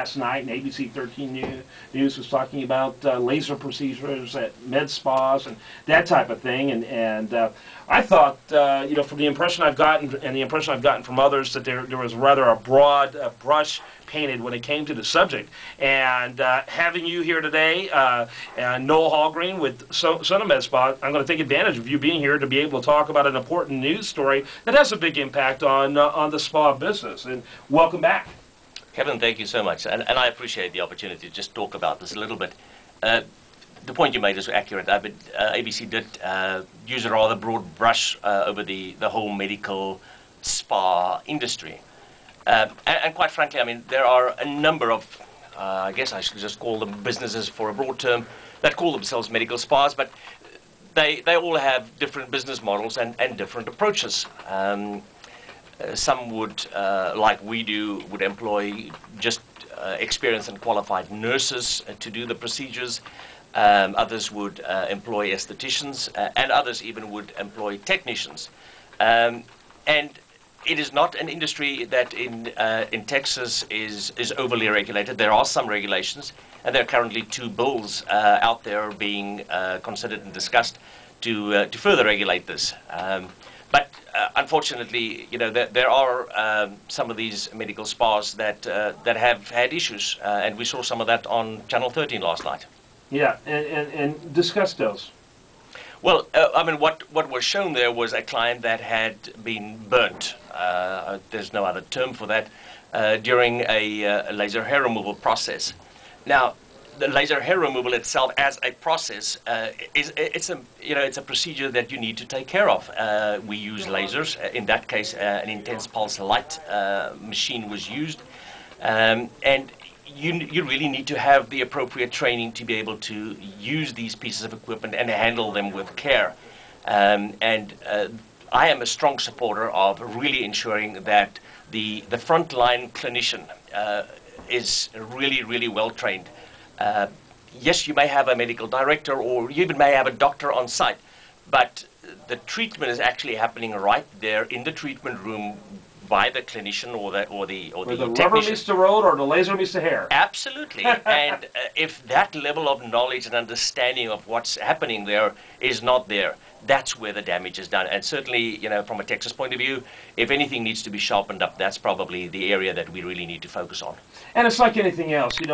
last night, and ABC 13 News was talking about laser procedures at med spas and that type of thing. And I thought, you know, from the impression I've gotten and the impression I've gotten from others, that there was rather a broad brush painted when it came to the subject. And having you here today, Noel Halgreen with Sona MedSpa, I'm going to take advantage of you being here to be able to talk about an important news story that has a big impact on the spa business. And welcome back. Kevin, thank you so much. And I appreciate the opportunity to just talk about this a little bit. The point you made is accurate. ABC did use a rather broad brush over the whole medical spa industry. And quite frankly, I mean, there are a number of, I guess I should just call them businesses for a broad term, that call themselves medical spas, but they all have different business models and different approaches. Some would, like we do, would employ just experienced and qualified nurses to do the procedures. Others would employ estheticians, and others even would employ technicians. And it is not an industry that in Texas is overly regulated. There are some regulations, and there are currently 2 bills out there being considered and discussed to further regulate this. But unfortunately, you know, there are some of these medical spas that have had issues, and we saw some of that on Channel 13 last night. Yeah, and discuss those. Well, I mean, what was shown there was a client that had been burnt. There's no other term for that, during a laser hair removal process. Now, the laser hair removal itself, as a process, it's a procedure that you need to take care of. We use lasers. In that case, an intense pulse light machine was used, and you really need to have the appropriate training to be able to use these pieces of equipment and handle them with care. I am a strong supporter of really ensuring that the frontline clinician is really well trained. Yes, you may have a medical director, or you even may have a doctor on site, but the treatment is actually happening right there in the treatment room by the clinician or the Where the technician. rubber meets the road or the laser meets the hair. Absolutely. And if that level of knowledge and understanding of what's happening there is not there, that's where the damage is done. And certainly, you know, from a Texas point of view, if anything needs to be sharpened up, that's probably the area that we really need to focus on. And it's like anything else, you know.